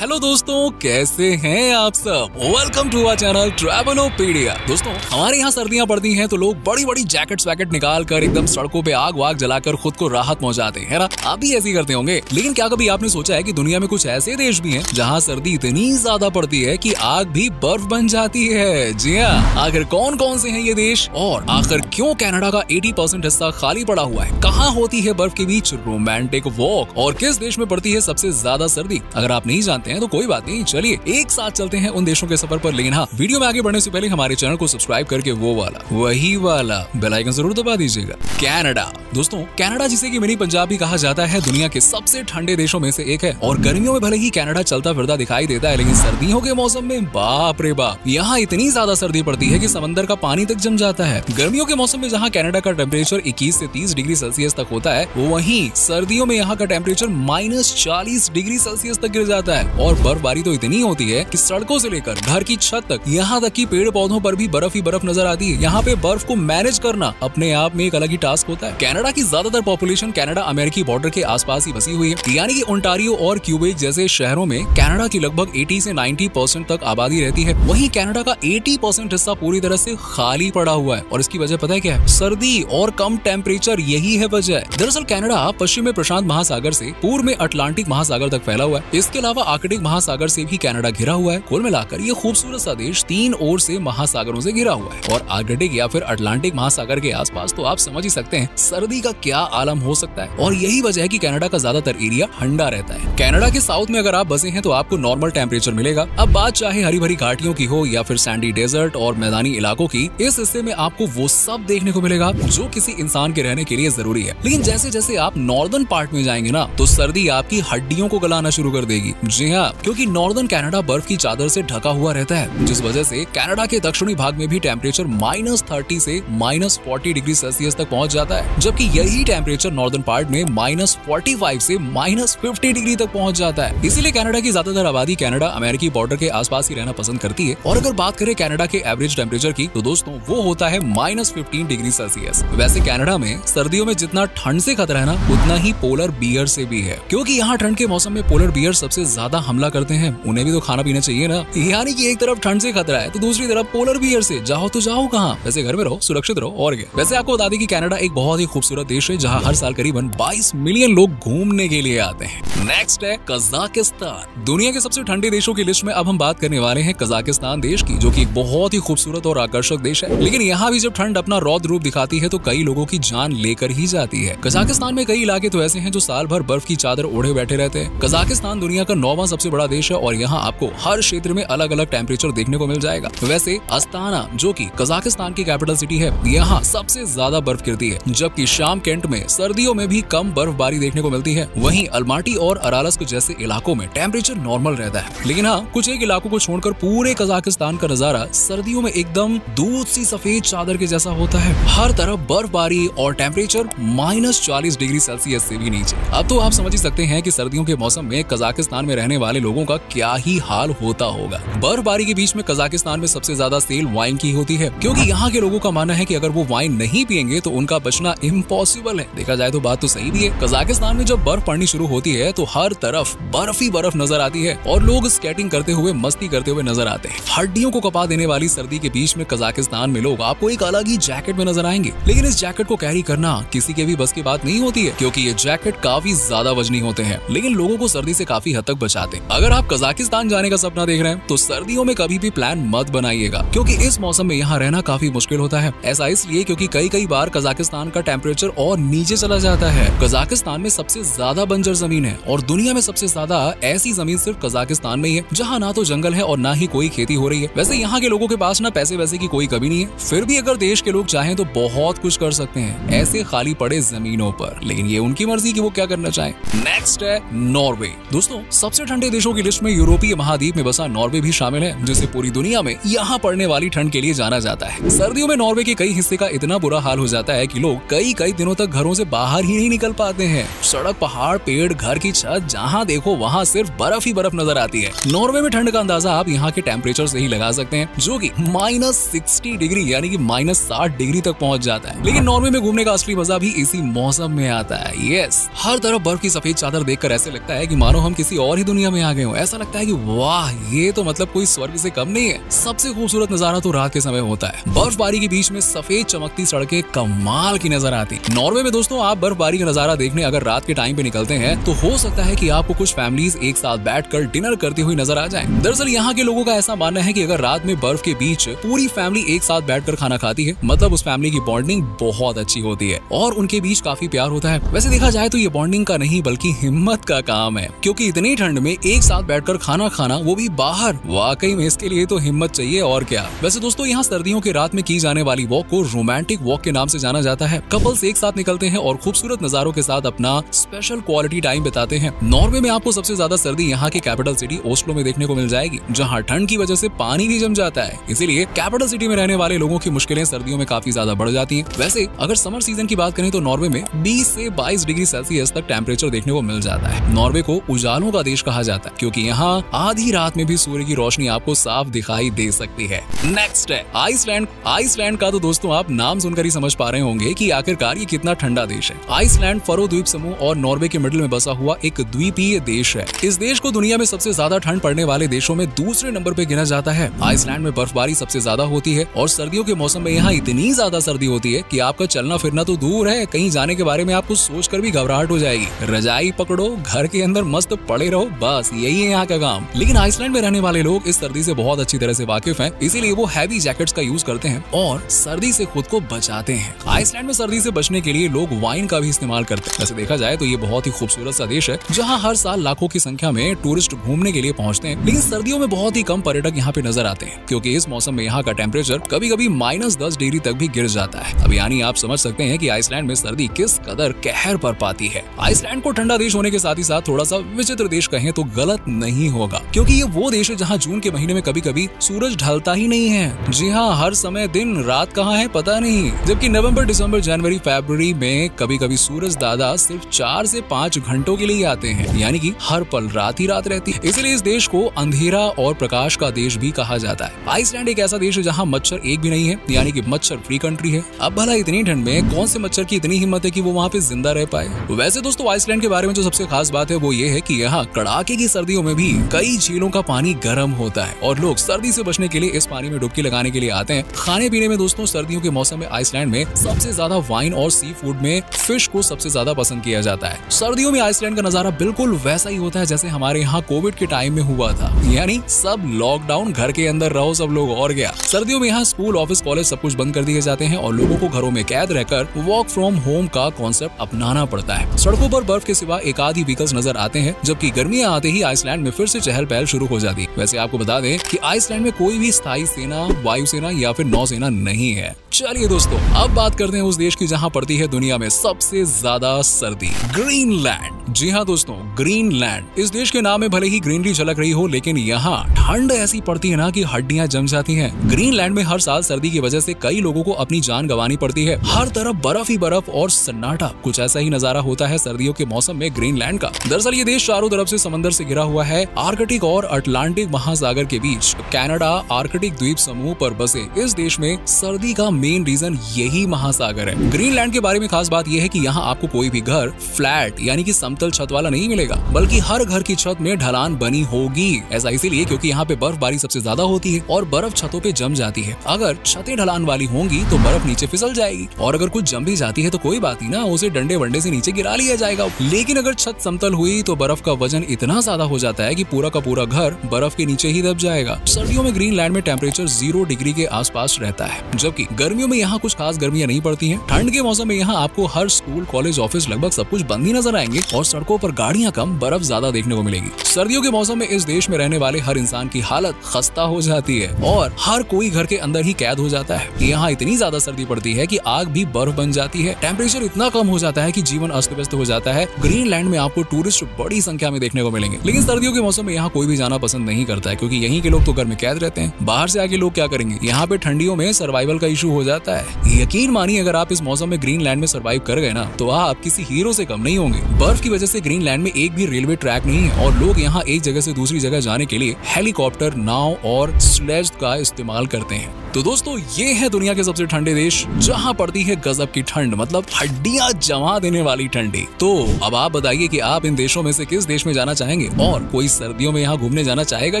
Hello दोस्तों, कैसे हैं आप सब। Welcome to our channel Travelopedia. दोस्तों, हमारे यहाँ सर्दियाँ पड़ती हैं तो लोग बड़ी बड़ी जैकेट्स वैकेट निकाल कर एकदम सड़कों पे आग वाग जलाकर खुद को राहत पहुँचाते हैं, है ना। आप भी ऐसे ही करते होंगे। लेकिन क्या कभी आपने सोचा है कि दुनिया में कुछ ऐसे देश भी हैं जहाँ सर्दी इतनी ज्यादा पड़ती है कि आग भी बर्फ बन जाती है। जी हाँ, आखिर कौन कौन से हैं ये देश और आखिर क्यों कनाडा का 80% हिस्सा खाली पड़ा हुआ है, कहाँ होती है बर्फ के बीच रोमांटिक वॉक और किस देश में पड़ती है सबसे ज्यादा सर्दी। अगर आप नहीं जानते हैं तो कोई बात नहीं, चलिए एक साथ चलते हैं उन देशों के सफर पर। लेकिन हाँ, वीडियो में आगे बढ़ने से पहले हमारे चैनल को सब्सक्राइब करके वही वाला बेल आइकन जरूर दबा दीजिएगा। कनाडा। दोस्तों, कनाडा जिसे कि मिनी पंजाब भी कहा जाता है, दुनिया के सबसे ठंडे देशों में से एक है। और गर्मियों में भले ही कनाडा चलता फिरता दिखाई देता है, लेकिन सर्दियों के मौसम में बाप रे बाप, यहाँ इतनी ज्यादा सर्दी पड़ती है कि समंदर का पानी तक जम जाता है। गर्मियों के मौसम में जहाँ कनाडा का टेम्परेचर 21 से 30 डिग्री सेल्सियस तक होता है, वहीं सर्दियों में यहाँ का टेम्परेचर -40 डिग्री सेल्सियस तक गिर जाता है। और बर्फबारी तो इतनी होती है कि सड़कों से लेकर घर की छत तक, यहाँ तक कि पेड़ पौधों पर भी बर्फ ही बर्फ नजर आती है। यहाँ पे बर्फ को मैनेज करना अपने आप में एक अलग ही टास्क होता है। कनाडा की ज्यादातर पॉपुलेशन कनाडा अमेरिकी बॉर्डर के आसपास ही बसी हुई है, यानी कि ओंटारियो और क्यूबेक जैसे शहरों में कनाडा की लगभग 80 से 90% तक आबादी रहती है। वहीं कनाडा का 80% हिस्सा पूरी तरह से खाली पड़ा हुआ है। और इसकी वजह पता है क्या है? सर्दी और कम टेम्परेचर, यही है वजह। दरअसल कनाडा पश्चिम में प्रशांत महासागर से पूर्व में अटलांटिक महासागर तक फैला हुआ है। इसके अलावा आर्कटिक महासागर से भी कनाडा घिरा हुआ है। कुल मिलाकर ये खूबसूरत सा देश 3 ओर से महासागरों से घिरा हुआ है। और आर्कटिक या फिर अटलांटिक महासागर के आसपास तो आप समझ ही सकते हैं सर्दी का क्या आलम हो सकता है। और यही वजह है कि कनाडा का ज्यादातर एरिया ठंडा रहता है। कनाडा के साउथ में अगर आप बसे हैं तो आपको नॉर्मल टेम्परेचर मिलेगा। अब बात चाहे हरी भरी घाटियों की हो या फिर सैंडी डेजर्ट और मैदानी इलाकों की, इस हिस्से में आपको वो सब देखने को मिलेगा जो किसी इंसान के रहने के लिए जरूरी है। लेकिन जैसे जैसे आप नॉर्दर्न पार्ट में जाएंगे ना, तो सर्दी आपकी हड्डियों को गलाना शुरू कर देगी। जी हाँ, क्योंकि नॉर्दर्न कनाडा बर्फ की चादर से ढका हुआ रहता है, जिस वजह से कनाडा के दक्षिणी भाग में भी टेम्परेचर -30 से -40 डिग्री सेल्सियस तक पहुंच जाता है, जबकि यही टेम्परेचर नॉर्दर्न पार्ट में -45 से -50 डिग्री तक पहुंच जाता है। इसीलिए कनाडा की ज्यादातर आबादी कनाडा अमेरिकी बॉर्डर के आसपास ही रहना पसंद करती है। और अगर बात करें कनाडा के एवरेज टेम्परेचर की, तो दोस्तों वो होता है -15 डिग्री सेल्सियस। वैसे कनाडा में सर्दियों में जितना ठंड से खतरा है ना, उतना ही पोलर बियर से भी है, क्योंकि यहाँ ठंड के मौसम में पोलर बियर सबसे ज्यादा हमला करते हैं। उन्हें भी तो खाना पीना चाहिए ना। यानी कि एक तरफ ठंड से खतरा है तो दूसरी तरफ पोलर बियर से। जाओ तो जाओ कहाँ, वैसे घर में रहो, सुरक्षित रहो और क्या। वैसे आपको बता दें कि कनाडा एक बहुत ही खूबसूरत देश है, जहाँ हर साल करीबन 22 मिलियन लोग घूमने के लिए आते हैं। नेक्स्ट है कजाकिस्तान। दुनिया के सबसे ठंडे देशों की लिस्ट में अब हम बात करने वाले हैं कजाकिस्तान देश की, जो कि एक बहुत ही खूबसूरत और आकर्षक देश है। लेकिन यहाँ भी जब ठंड अपना रौद्र रूप दिखाती है तो कई लोगों की जान लेकर ही जाती है। कजाकिस्तान में कई इलाके तो ऐसे हैं जो साल भर बर्फ की चादर ओढ़े बैठे रहते हैं। कजाकिस्तान दुनिया का 9वां सबसे बड़ा देश है और यहाँ आपको हर क्षेत्र में अलग अलग टेम्परेचर देखने को मिल जाएगा। वैसे अस्ताना, जो कि कजाकिस्तान की कैपिटल सिटी है, यहाँ सबसे ज्यादा बर्फ गिरती है, जबकि शामकेंट में सर्दियों में भी कम बर्फबारी देखने को मिलती है। वहीं अलमाटी और अरालस्क जैसे इलाकों में टेम्परेचर नॉर्मल रहता है। लेकिन हाँ, कुछ एक इलाकों को छोड़कर पूरे कजाकिस्तान का नजारा सर्दियों में एकदम दूध सी सफेद चादर के जैसा होता है। हर तरफ बर्फबारी और टेम्परेचर -40 डिग्री सेल्सियस से भी नीचे। अब तो आप समझ ही सकते हैं कि सर्दियों के मौसम में कजाकिस्तान में रहने वाले लोगों का क्या ही हाल होता होगा। बर्फबारी के बीच में कजाकिस्तान में सबसे ज्यादा सेल वाइन की होती है, क्योंकि यहाँ के लोगों का मानना है कि अगर वो वाइन नहीं पियेंगे तो उनका बचना इम्पॉसिबल है। देखा जाए तो बात तो सही भी है। कजाकिस्तान में जब बर्फ पड़नी शुरू होती है तो हर तरफ बर्फ ही बर्फ नजर आती है और लोग स्केटिंग करते हुए, मस्ती करते हुए नजर आते हैं। हड्डियों को कपा देने वाली सर्दी के बीच में कजाकिस्तान में लोग आपको एक अलग ही जैकेट में नजर आएंगे। लेकिन इस जैकेट को कैरी करना किसी के भी बस की बात नहीं होती है, क्योंकि ये जैकेट काफी ज्यादा वजनी होते हैं, लेकिन लोगों को सर्दी से काफी हद तक बचाते हैं। अगर आप कजाकिस्तान जाने का सपना देख रहे हैं तो सर्दियों में कभी भी प्लान मत बनाइएगा, क्योंकि इस मौसम में यहाँ रहना काफी मुश्किल होता है। ऐसा इसलिए क्योंकि कई बार कजाकिस्तान का टेम्परेचर और नीचे चला जाता है। कजाकिस्तान में सबसे ज्यादा बंजर जमीन है और दुनिया में सबसे ज्यादा ऐसी जमीन सिर्फ कजाकिस्तान में ही है, जहाँ ना तो जंगल है और ना ही कोई खेती हो रही है। वैसे यहाँ के लोगों के पास ना पैसे वैसे की कोई कमी नहीं है, फिर भी अगर देश के लोग चाहें तो बहुत कुछ कर सकते हैं ऐसे खाली पड़े जमीनों पर, लेकिन ये उनकी मर्जी कि वो क्या करना चाहें। नेक्स्ट है नॉर्वे। दोस्तों, सबसे ठंडे देशों की लिस्ट में यूरोपीय महाद्वीप में बसा नॉर्वे भी शामिल है, जिसे पूरी दुनिया में यहाँ पड़ने वाली ठंड के लिए जाना जाता है। सर्दियों में नॉर्वे के कई हिस्से का इतना बुरा हाल हो जाता है कि लोग कई दिनों तक घरों से बाहर ही नहीं निकल पाते हैं। सड़क, पहाड़, पेड़, घर की छत, जहाँ देखो वहाँ सिर्फ बर्फ ही बर्फ नजर आती है। नॉर्वे में ठंड का अंदाजा आप यहाँ के टेम्परेचर से ही लगा सकते हैं, जो कि -60 डिग्री यानी कि -60 डिग्री तक पहुँच जाता है। लेकिन नॉर्वे में घूमने का असली मजा भी इसी मौसम में आता है। यस, हर तरफ बर्फ की सफेद चादर देखकर ऐसे लगता है कि मानो हम किसी और ही दुनिया इंडिया में आ गए हो। ऐसा लगता है कि वाह, ये तो मतलब कोई स्वर्ग से कम नहीं है। सबसे खूबसूरत नजारा तो रात के समय होता है। बर्फबारी के बीच में सफेद चमकती सड़कें कमाल की नजर आती। नॉर्वे में दोस्तों आप बर्फबारी का नजारा देखने अगर रात के टाइम पे निकलते हैं तो हो सकता है कि आपको कुछ फैमिलीज एक साथ बैठकर डिनर करती हुई नजर आ जाएं। दरअसल यहाँ के लोगों का ऐसा मानना है कि अगर रात में बर्फ के बीच पूरी फैमिली एक साथ बैठकर खाना खाती है, मतलब उस फैमिली की बॉन्डिंग बहुत अच्छी होती है और उनके बीच काफी प्यार होता है। वैसे देखा जाए तो ये बॉन्डिंग का नहीं बल्कि हिम्मत का काम है, क्योंकि इतनी ठंड में एक साथ बैठकर खाना खाना, वो भी बाहर, वाकई में इसके लिए तो हिम्मत चाहिए और क्या। वैसे दोस्तों यहाँ सर्दियों की रात में की जाने वाली वॉक को रोमांटिक वॉक के नाम से जाना जाता है। कपल्स एक साथ निकलते हैं और खूबसूरत नजारों के साथ अपना स्पेशल क्वालिटी टाइम बिताते हैं। नॉर्वे में आपको सबसे ज्यादा सर्दी यहाँ की कैपिटल सिटी ओस्लो में देखने को मिल जाएगी, जहाँ ठंड की वजह से पानी भी जम जाता है। इसीलिए कैपिटल सिटी में रहने वाले लोगों की मुश्किलें सर्दियों में काफी ज्यादा बढ़ जाती हैं। वैसे अगर समर सीजन की बात करें तो नॉर्वे में 20 से 22 डिग्री सेल्सियस तक टेम्परेचर देखने को मिल जाता है। नॉर्वे को उजालों का देश कहा जाता है, क्योंकि यहाँ आधी रात में भी सूर्य की रोशनी आपको साफ दिखाई दे सकती है। नेक्स्ट है आइसलैंड। आइसलैंड का तो दोस्तों आप नाम सुनकर ही समझ पा रहे होंगे कि आखिरकार ये कितना ठंडा देश है। आइसलैंड फरो द्वीप समूह और नॉर्वे के मिडिल में बसा हुआ एक द्वीपीय देश है। इस देश को दुनिया में सबसे ज्यादा ठंड पड़ने वाले देशों में दूसरे नंबर पे गिना जाता है। आइसलैंड में बर्फबारी सबसे ज्यादा होती है और सर्दियों के मौसम में यहाँ इतनी ज्यादा सर्दी होती है कि आपका चलना फिरना तो दूर है, कहीं जाने के बारे में आपको सोचकर भी घबराहट हो जाएगी। रजाई पकड़ो, घर के अंदर मस्त पड़े रहो, बस यही है यहाँ का काम। लेकिन आइसलैंड में रहने वाले लोग इस सर्दी से बहुत अच्छी तरह से वाकिफ हैं, इसीलिए वो हैवी जैकेट्स का यूज करते हैं और सर्दी से खुद को बचाते हैं। आइसलैंड में सर्दी से बचने के लिए लोग वाइन का भी इस्तेमाल करते हैं। वैसे देखा जाए तो ये बहुत ही खूबसूरत सा देश है, जहाँ हर साल लाखों की संख्या में टूरिस्ट घूमने के लिए पहुँचते हैं। लेकिन सर्दियों में बहुत ही कम पर्यटक यहाँ पे नजर आते हैं, क्योंकि इस मौसम में यहाँ का टेम्परेचर कभी कभी -10 डिग्री तक भी गिर जाता है। अब यानी आप समझ सकते हैं कि आइसलैंड में सर्दी किस कदर कहर पर पाती है। आइसलैंड को ठंडा देश होने के साथ ही साथ थोड़ा सा विचित्र देश कहें तो गलत नहीं होगा, क्योंकि ये वो देश है जहाँ जून के महीने में कभी कभी सूरज ढलता ही नहीं है। जी हाँ, हर समय दिन रात कहाँ है पता नहीं। जबकि नवंबर, दिसंबर, जनवरी, फरवरी में कभी कभी सूरज दादा सिर्फ 4 से 5 घंटों के लिए आते हैं, यानी कि हर पल रात ही रात रहती है। इसलिए इस देश को अंधेरा और प्रकाश का देश भी कहा जाता है। आइसलैंड एक ऐसा देश है जहाँ मच्छर एक भी नहीं है, यानी कि मच्छर फ्री कंट्री है। अब भला इतनी ठंड में कौन से मच्छर की इतनी हिम्मत है कि वो वहाँ पे जिंदा रह पाए। वैसे दोस्तों आइसलैंड के बारे में जो सबसे खास बात है वो ये है कि यहाँ कड़ाके की सर्दियों में भी कई झीलों का पानी गर्म होता है और लोग सर्दी से बचने के लिए इस पानी में डुबकी लगाने के लिए आते हैं। खाने पीने में दोस्तों सर्दियों के मौसम में आइसलैंड में सबसे ज्यादा वाइन और सी फूड में फिश को सबसे ज्यादा पसंद किया जाता है। सर्दियों में आइसलैंड का नजारा बिल्कुल वैसा ही होता है जैसे हमारे यहाँ कोविड के टाइम में हुआ था, यानी सब लॉकडाउन, घर के अंदर रहो सब लोग और क्या। सर्दियों में यहाँ स्कूल, ऑफिस, कॉलेज सब कुछ बंद कर दिए जाते हैं और लोगों को घरों में कैद रहकर वर्क फ्रॉम होम का कॉन्सेप्ट अपनाना पड़ता है। सड़कों पर बर्फ के सिवा एक आधी व्हीकल्स नजर आते हैं, जबकि गर्मियां आते ही आइसलैंड में फिर से चहल पहल शुरू हो जाती है। वैसे आपको बता दें कि आइसलैंड में कोई भी स्थायी सेना, वायुसेना या फिर नौसेना नहीं है। चलिए दोस्तों अब बात करते हैं उस देश की जहाँ पड़ती है दुनिया में सबसे ज्यादा सर्दी, ग्रीनलैंड। जी हाँ दोस्तों, ग्रीनलैंड। इस देश के नाम में भले ही ग्रीनरी झलक रही हो, लेकिन यहाँ ठंड ऐसी पड़ती है ना कि हड्डियां जम जाती हैं। ग्रीनलैंड में हर साल सर्दी की वजह से कई लोगों को अपनी जान गंवानी पड़ती है। हर तरफ बर्फ ही बर्फ और सन्नाटा। कुछ ऐसा ही नजारा होता है सर्दियों के मौसम में ग्रीनलैंड का। दरअसल ये देश चारों तरफ से समंदर से घिरा हुआ है। आर्कटिक और अटलांटिक महासागर के बीच कनाडा आर्कटिक द्वीप समूह पर बसे इस देश में सर्दी का मेन रीजन यही महासागर है। ग्रीनलैंड के बारे में खास बात यह है कि यहाँ आपको कोई भी घर फ्लैट यानी कि समतल छत वाला नहीं मिलेगा, बल्कि हर घर की छत में ढलान बनी होगी। ऐसा इसीलिए क्योंकि यहाँ पे बर्फबारी सबसे ज्यादा होती है और बर्फ छतों पे जम जाती है। अगर छतें ढलान वाली होंगी तो बर्फ नीचे फिसल जाएगी, और अगर कुछ जम भी जाती है तो कोई बात नहीं ना, उसे डंडे वंडे से नीचे गिरा लिया जाएगा। लेकिन अगर छत समतल हुई तो बर्फ का वजन इतना ज्यादा हो जाता है कि पूरा का पूरा घर बर्फ के नीचे ही दब जाएगा। सर्दियों में ग्रीनलैंड में टेम्परेचर 0 डिग्री के आसपास रहता है, जबकि गर्मियों में यहाँ कुछ खास गर्मियां नहीं पड़ती हैं। ठंड के मौसम में यहाँ आपको हर स्कूल, कॉलेज, ऑफिस लगभग सब कुछ बंद ही नजर आएंगे और सड़कों पर गाड़ियां कम, बर्फ ज्यादा देखने को मिलेगी। सर्दियों के मौसम में इस देश में रहने वाले हर इंसान की हालत खस्ता हो जाती है और हर कोई घर के अंदर ही कैद हो जाता है। यहाँ इतनी ज्यादा सर्दी पड़ती है कि आग भी बर्फ बन जाती है। टेम्परेचर इतना कम हो जाता है कि जीवन अस्त व्यस्त हो जाता है। ग्रीनलैंड में आपको टूरिस्ट बड़ी संख्या में देखने को मिलेंगे, लेकिन सर्दियों के मौसम में यहाँ कोई भी जाना पसंद नहीं करता है, क्योंकि यहीं के लोग तो घर में कैद रहते हैं। बाहर से आके लोग क्या करेंगे? यहाँ पे ठंडियों में सर्वाइवल का इशू हो जाता है। यकीन मानिए अगर आप इस मौसम में ग्रीनलैंड में सर्वाइव कर गए ना, तो आप किसी हीरो से कम नहीं होंगे। बर्फ की जिसकी वजह से ग्रीनलैंड में एक भी रेलवे ट्रैक नहीं है और लोग यहाँ एक जगह से दूसरी जगह जाने के लिए हेलीकॉप्टर, नाव और स्लेज का इस्तेमाल करते हैं। तो दोस्तों ये है दुनिया के सबसे ठंडे देश जहाँ पड़ती है गजब की ठंड, मतलब हड्डियां जमा देने वाली ठंडी। तो अब आप बताइए कि आप इन देशों में से किस देश में जाना चाहेंगे और कोई सर्दियों में यहाँ घूमने जाना चाहेगा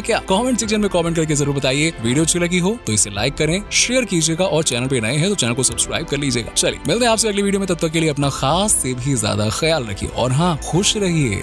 क्या? कमेंट सेक्शन में कमेंट करके जरूर बताइए। वीडियो अच्छी लगी हो तो इसे लाइक करें, शेयर कीजिएगा और चैनल पे नए हैं तो चैनल को सब्सक्राइब कर लीजिएगा। चलिए मिलते हैं आपसे अगली वीडियो में, तब तक के लिए अपना खास से भी ज्यादा ख्याल रखिए और हाँ, खुश रहिए।